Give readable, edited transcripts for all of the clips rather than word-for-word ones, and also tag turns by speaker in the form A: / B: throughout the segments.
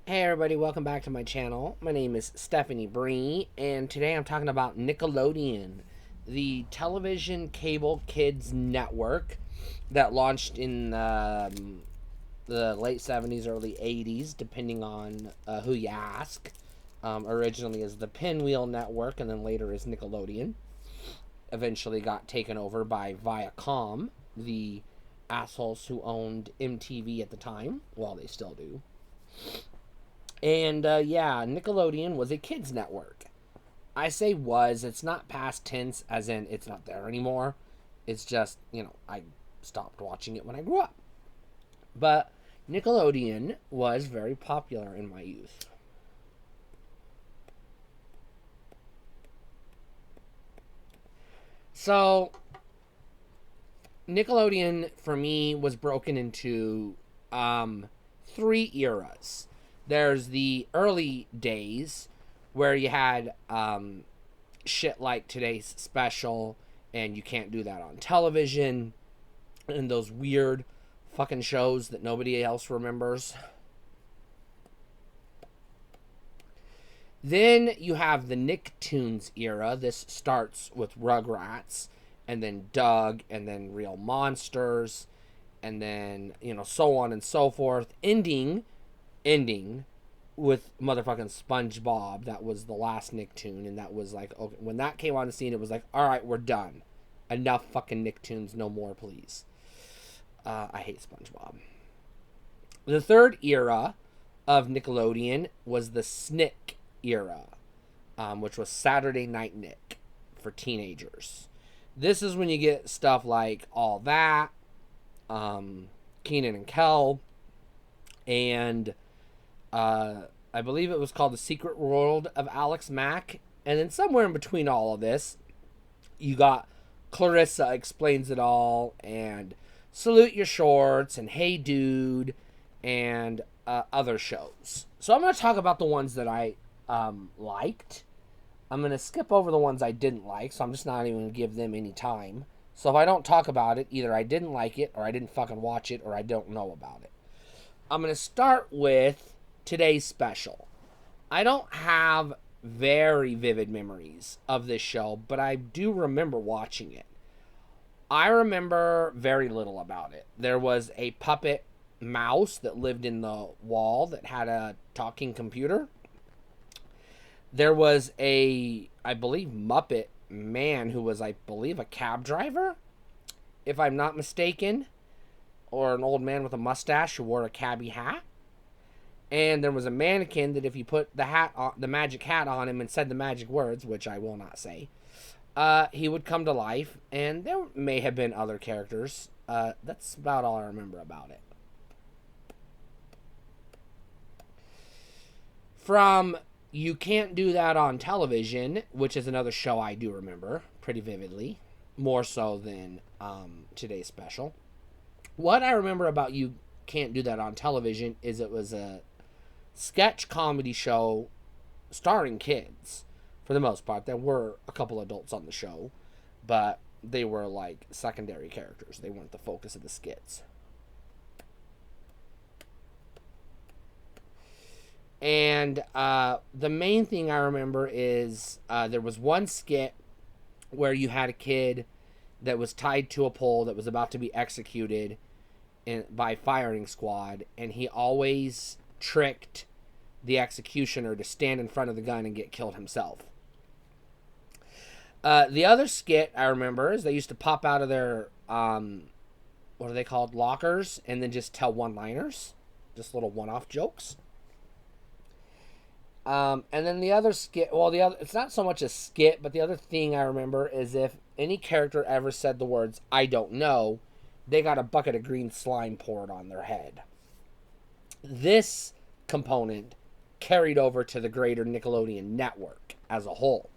A: Hey everybody, welcome back to my channel. My name is Stephanie Bree, and today I'm talking about Nickelodeon, the television cable kids network that launched in the late 70s, early 80s, depending on who you ask. Originally as the Pinwheel Network, and then later as Nickelodeon. Eventually got taken over by Viacom, the assholes who owned MTV at the time. Well, they still do. And yeah, Nickelodeon was a kids network. I say was, it's not past tense, as in it's not there anymore. It's just, I stopped watching it when I grew up. But Nickelodeon was very popular in my youth. So, Nickelodeon for me was broken into three eras. There's the early days where you had shit like Today's Special, and You Can't Do That on Television, and those weird fucking shows that nobody else remembers. Then you have the Nicktoons era. This starts with Rugrats, and then Doug, and then Real Monsters, and then, so on and so forth, ending with motherfucking SpongeBob. That was the last Nicktoon, and that was like, okay, when that came on the scene, it was like, all right, we're done. Enough fucking Nicktoons, no more, please. I hate SpongeBob. The third era of Nickelodeon was the Snick era, which was Saturday Night Nick for teenagers. This is when you get stuff like All That, Kenan and Kel, and I believe it was called The Secret World of Alex Mack. And then somewhere in between all of this, you got Clarissa Explains It All, and Salute Your Shorts, and Hey Dude, and other shows. So I'm going to talk about the ones that I liked. I'm going to skip over the ones I didn't like, so I'm just not even going to give them any time. So if I don't talk about it, either I didn't like it, or I didn't fucking watch it, or I don't know about it. I'm going to start with Today's Special. I don't have very vivid memories of this show, but I do remember watching it. I remember very little about it. There was a puppet mouse that lived in the wall that had a talking computer. There was I believe, Muppet man who was, I believe, a cab driver, if I'm not mistaken, or an old man with a mustache who wore a cabbie hat. And there was a mannequin that if you put the magic hat on him and said the magic words, which I will not say, he would come to life. And there may have been other characters. That's about all I remember about it. From You Can't Do That on Television, which is another show I do remember pretty vividly, more so than Today's Special. What I remember about You Can't Do That on Television is it was a sketch comedy show starring kids for the most part. There were a couple adults on the show, but they were like secondary characters. They weren't the focus of the skits. And the main thing I remember is there was one skit where you had a kid that was tied to a pole that was about to be executed by firing squad, and he always tricked the executioner to stand in front of the gun and get killed himself. The other skit I remember is they used to pop out of their what are they called, lockers, and then just tell one-liners, just little one-off jokes. And then the other skit, it's not so much a skit, but the other thing I remember is if any character ever said the words "I don't know," they got a bucket of green slime poured on their head. This component carried over to the greater Nickelodeon network as a whole.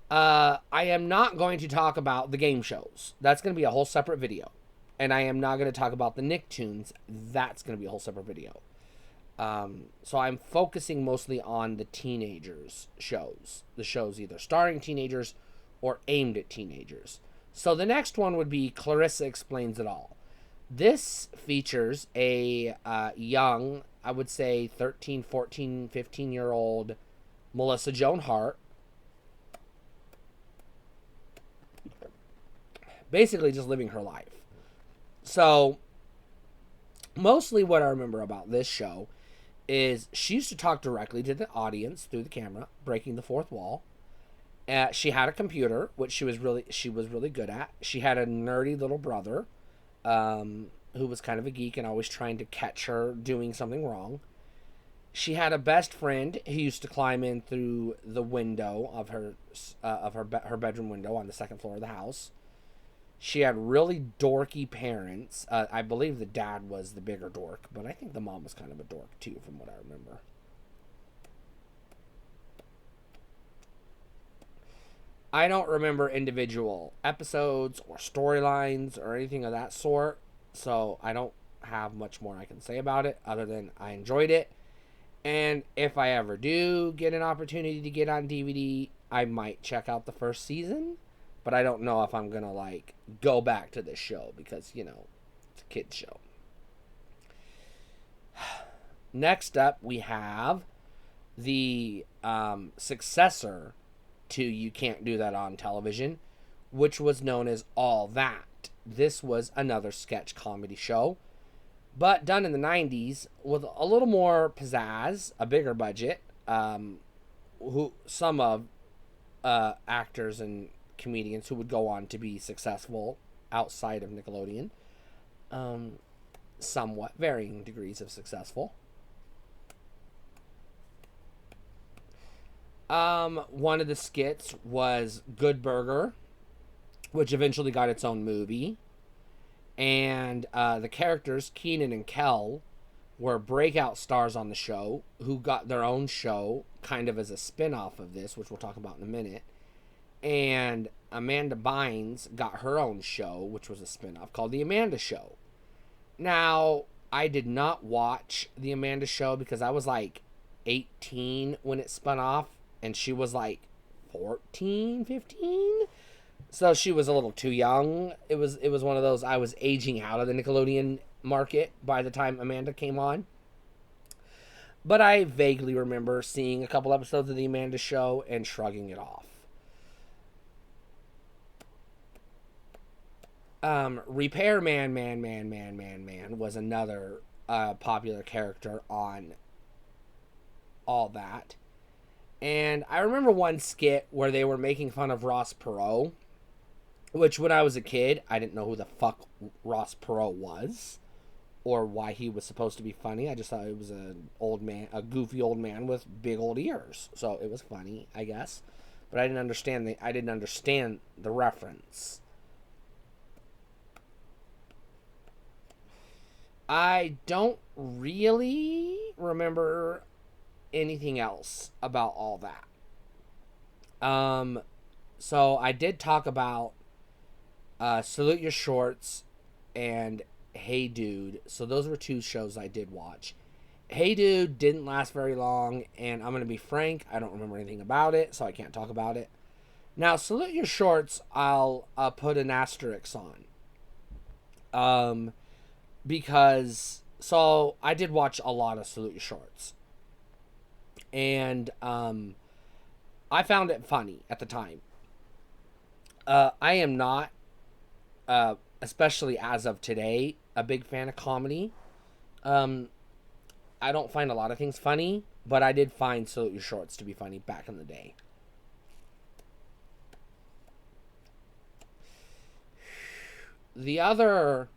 A: I am not going to talk about the game shows. That's going to be a whole separate video. And I am not going to talk about the Nicktoons. That's going to be a whole separate video. So I'm focusing mostly on the teenagers shows. The shows either starring teenagers or aimed at teenagers. So the next one would be Clarissa Explains It All. This features a young, I would say 13, 14, 15-year-old Melissa Joan Hart, basically just living her life. So, mostly what I remember about this show is she used to talk directly to the audience through the camera, breaking the fourth wall. She had a computer, which she was really good at. She had a nerdy little brother, who was kind of a geek and always trying to catch her doing something wrong. She had a best friend who used to climb in through the window of her bedroom window on the second floor of the house. She had really dorky parents. I believe the dad was the bigger dork, but I think the mom was kind of a dork too, from what I remember. I don't remember individual episodes or storylines or anything of that sort, so I don't have much more I can say about it other than I enjoyed it. And if I ever do get an opportunity to get on DVD, I might check out the first season, but I don't know if I'm going to like go back to this show because, it's a kid's show. Next up, we have the successor to You Can't Do That on Television, which was known as All That. This was another sketch comedy show, but done in the 90s with a little more pizzazz, a bigger budget. Some of actors and comedians who would go on to be successful outside of Nickelodeon. Somewhat varying degrees of successful. One of the skits was Good Burger, which eventually got its own movie. And the characters, Keenan and Kel, were breakout stars on the show who got their own show kind of as a spin-off of this, which we'll talk about in a minute. And Amanda Bynes got her own show, which was a spin-off called The Amanda Show. Now, I did not watch The Amanda Show because I was like 18 when it spun off, and she was like 14, 15. So she was a little too young. It was one of those, I was aging out of the Nickelodeon market by the time Amanda came on. But I vaguely remember seeing a couple episodes of The Amanda Show and shrugging it off. Repairman Man was another popular character on All That. And I remember one skit where they were making fun of Ross Perot, which when I was a kid, I didn't know who the fuck Ross Perot was or why he was supposed to be funny. I just thought it was a goofy old man with big old ears. So it was funny, I guess. But I didn't understand the reference. I don't really remember anything else about All That. So I did talk about Salute Your Shorts and Hey Dude. So those were two shows I did watch. Hey Dude didn't last very long, and I'm going to be frank, I don't remember anything about it, so I can't talk about it. Now, Salute Your Shorts, I'll put an asterisk on. Because, so I did watch a lot of Salute Your Shorts. And I found it funny at the time. I am not, especially as of today, a big fan of comedy. I don't find a lot of things funny, but I did find Salute Your Shorts to be funny back in the day. The other,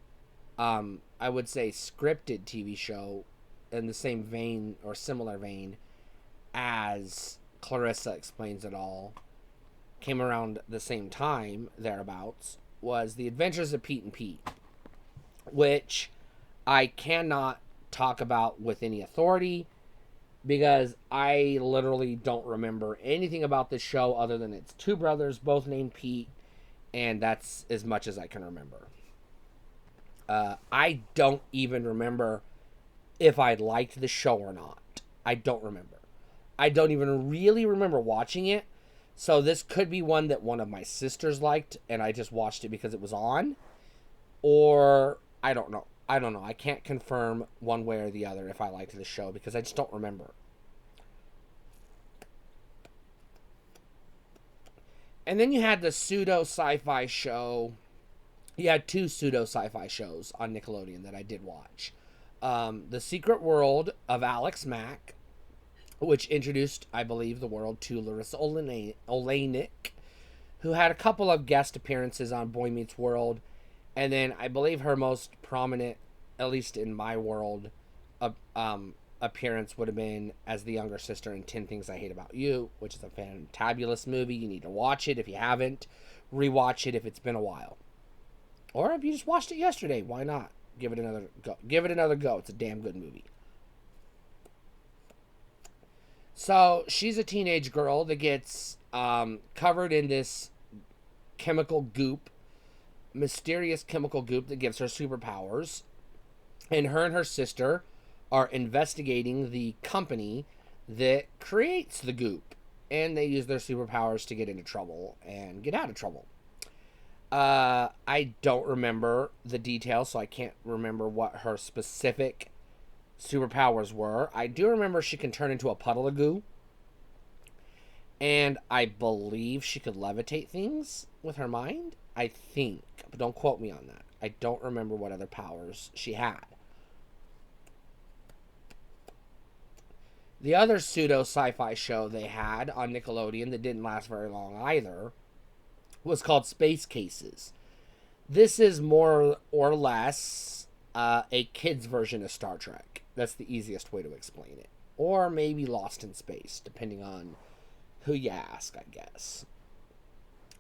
A: I would say, scripted TV show in the same vein or similar vein as Clarissa Explains It All, came around the same time, thereabouts, was The Adventures of Pete and Pete, which I cannot talk about with any authority because I literally don't remember anything about this show other than it's two brothers, both named Pete, and that's as much as I can remember. I don't even remember if I liked the show or not. I don't remember. I don't even really remember watching it. So this could be one that one of my sisters liked and I just watched it because it was on. Or I don't know. I don't know. I can't confirm one way or the other if I liked the show because I just don't remember. And then you had the pseudo sci-fi show. You had two pseudo sci-fi shows on Nickelodeon that I did watch. The Secret World of Alex Mack, which introduced, I believe, the world to Larissa Oleynik, who had a couple of guest appearances on Boy Meets World. And then I believe her most prominent, at least in my world, appearance would have been as the younger sister in 10 Things I Hate About You, which is a fantabulous movie. You need to watch it if you haven't. Rewatch it if it's been a while. Or if you just watched it yesterday, why not? Give it another go. Give it another go. It's a damn good movie. So she's a teenage girl that gets covered in this chemical goop, mysterious chemical goop that gives her superpowers. And her and her sister are investigating the company that creates the goop. And they use their superpowers to get into trouble and get out of trouble. I don't remember the details, so I can't remember what her specific superpowers were. I do remember she can turn into a puddle of goo. And I believe she could levitate things with her mind. I think. But don't quote me on that. I don't remember what other powers she had. The other pseudo sci-fi show they had on Nickelodeon that didn't last very long either was called Space Cases. This is more or less a kid's version of Star Trek. That's the easiest way to explain it. Or maybe Lost in Space, depending on who you ask, I guess.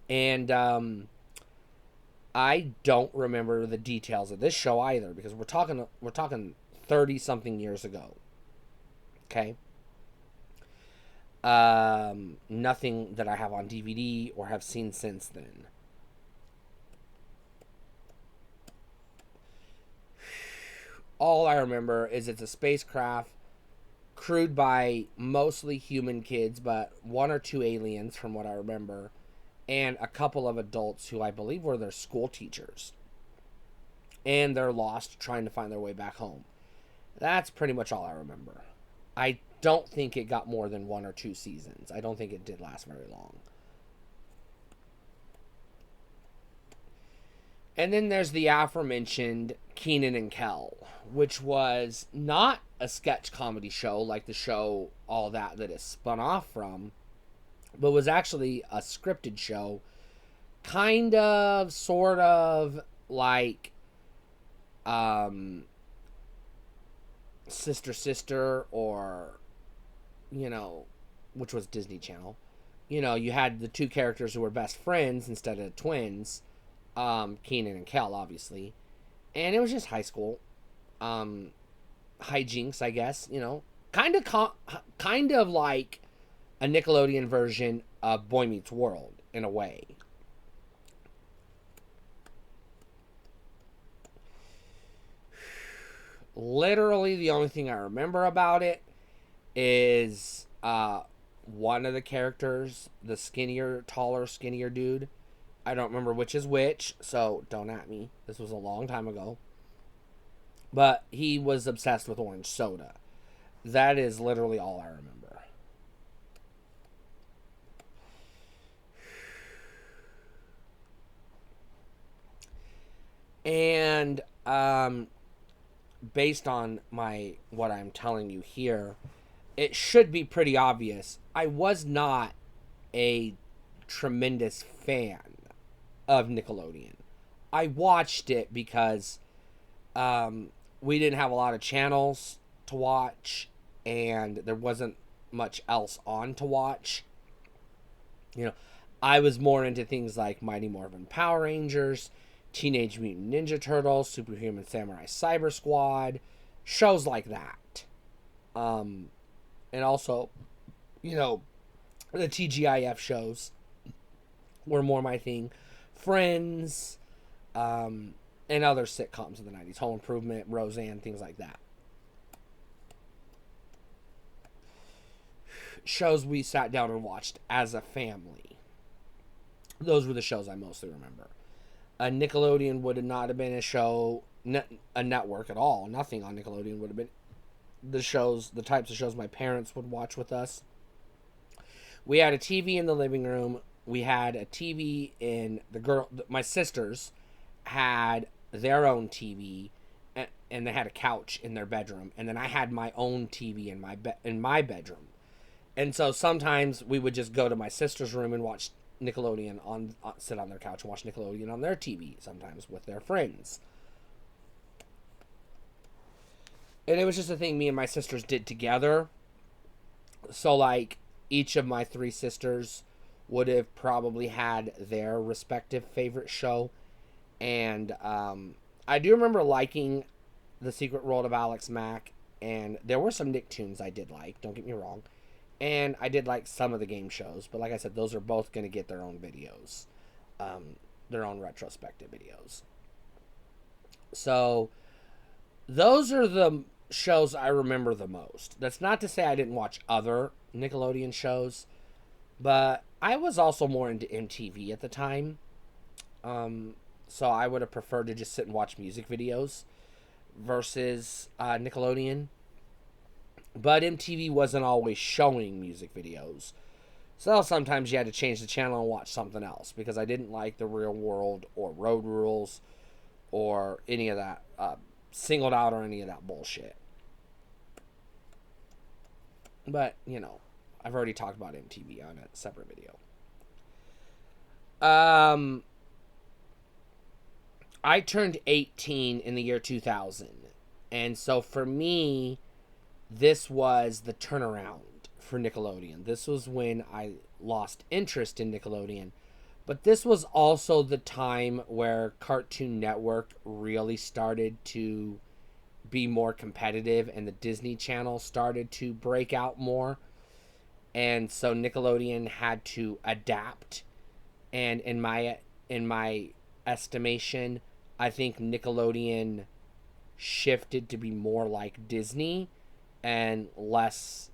A: And I don't remember the details of this show either, because we're talking 30-something years ago. Okay? Nothing that I have on DVD or have seen since then. All I remember is it's a spacecraft crewed by mostly human kids, but one or two aliens from what I remember, and a couple of adults who I believe were their school teachers. And they're lost trying to find their way back home. That's pretty much all I remember. I don't think it got more than 1 or 2 seasons. I don't think it did last very long. And then there's the aforementioned Kenan and Kel, which was not a sketch comedy show like the show All That it spun off from, but was actually a scripted show, kind of, sort of, like Sister, or, which was Disney Channel. You had the two characters who were best friends instead of twins, Kenan and Kel, obviously. And it was just high school. Hijinks, I guess, kind of like a Nickelodeon version of Boy Meets World, in a way. Literally, the only thing I remember about it is one of the characters, the taller, skinnier dude. I don't remember which is which, so don't at me. This was a long time ago. But he was obsessed with orange soda. That is literally all I remember. And based on what I'm telling you here, it should be pretty obvious. I was not a tremendous fan of Nickelodeon. I watched it because we didn't have a lot of channels to watch, and there wasn't much else on to watch. I was more into things like Mighty Morphin Power Rangers, Teenage Mutant Ninja Turtles, Superhuman Samurai Cyber Squad, shows like that. And also, the TGIF shows were more my thing. Friends, and other sitcoms of the 90s. Home Improvement, Roseanne, things like that. Shows we sat down and watched as a family. Those were the shows I mostly remember. Nickelodeon would not have been a show a network at all. Nothing on Nickelodeon would have been the types of shows my parents would watch with us. We had a TV in the living room. We had a TV in my sisters had their own TV, and they had a couch in their bedroom, and then I had my own TV in my bedroom. And so sometimes we would just go to my sister's room and watch Nickelodeon sit on their couch and watch Nickelodeon on their TV, sometimes with their friends. And it was just a thing me and my sisters did together. So like each of my three sisters would have probably had their respective favorite show. And I do remember liking The Secret World of Alex Mack, and there were some Nicktoons I did like, don't get me wrong. And I did like some of the game shows, but like I said, those are both going to get their own videos, their own retrospective videos. So those are the shows I remember the most. That's not to say I didn't watch other Nickelodeon shows, but I was also more into MTV at the time. So I would have preferred to just sit and watch music videos versus Nickelodeon. But MTV wasn't always showing music videos. So sometimes you had to change the channel and watch something else because I didn't like The Real World or Road Rules or any of that, Singled Out or any of that bullshit. But, you know, I've already talked about MTV on a separate video. I turned 18 in the year 2000. And so for me, this was the turnaround for Nickelodeon. This was when I lost interest in Nickelodeon. But this was also the time where Cartoon Network really started to be more competitive and the Disney Channel started to break out more. And so Nickelodeon had to adapt. And in my estimation, I think Nickelodeon shifted to be more like Disney and less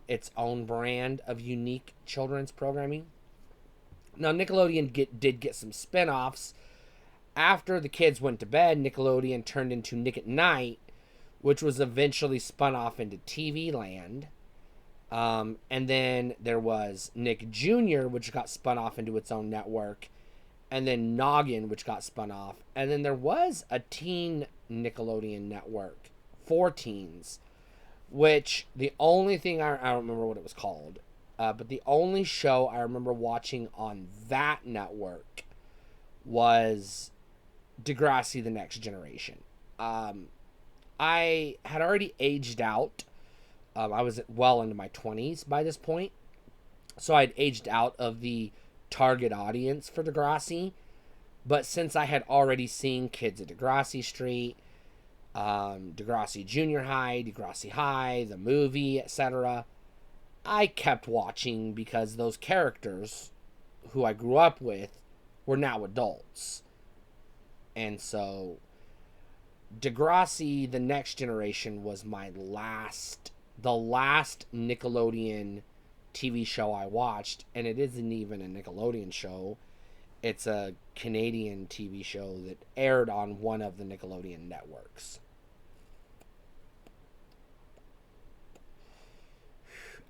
A: its own brand of unique children's programming. Now, Nickelodeon did get some spin-offs. After the kids went to bed, Nickelodeon turned into Nick at Night, which was eventually spun off into TV Land. And then there was Nick Jr., which got spun off into its own network. And then Noggin, which got spun off. And then there was a teen Nickelodeon network for teens, which the only thing I don't remember what it was called, but the only show I remember watching on that network was Degrassi: The Next Generation. I had already aged out. I was well into my 20s by this point, so I'd aged out of the target audience for Degrassi. But since I had already seen Kids at Degrassi Street, Degrassi Junior High, Degrassi High, the movie, etc., I kept watching because those characters who I grew up with were now adults. And so Degrassi: The Next Generation was the last Nickelodeon TV show I watched, and it isn't even a Nickelodeon show. It's a Canadian TV show that aired on one of the Nickelodeon networks.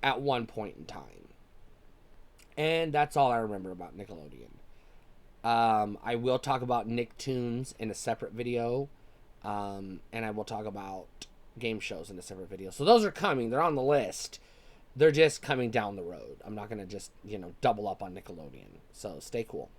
A: At one point in time. And that's all I remember about Nickelodeon. I will talk about Nicktoons in a separate video. And I will talk about game shows in a separate video. So those are coming. They're on the list. They're just coming down the road. I'm not going to just, double up on Nickelodeon. So stay cool.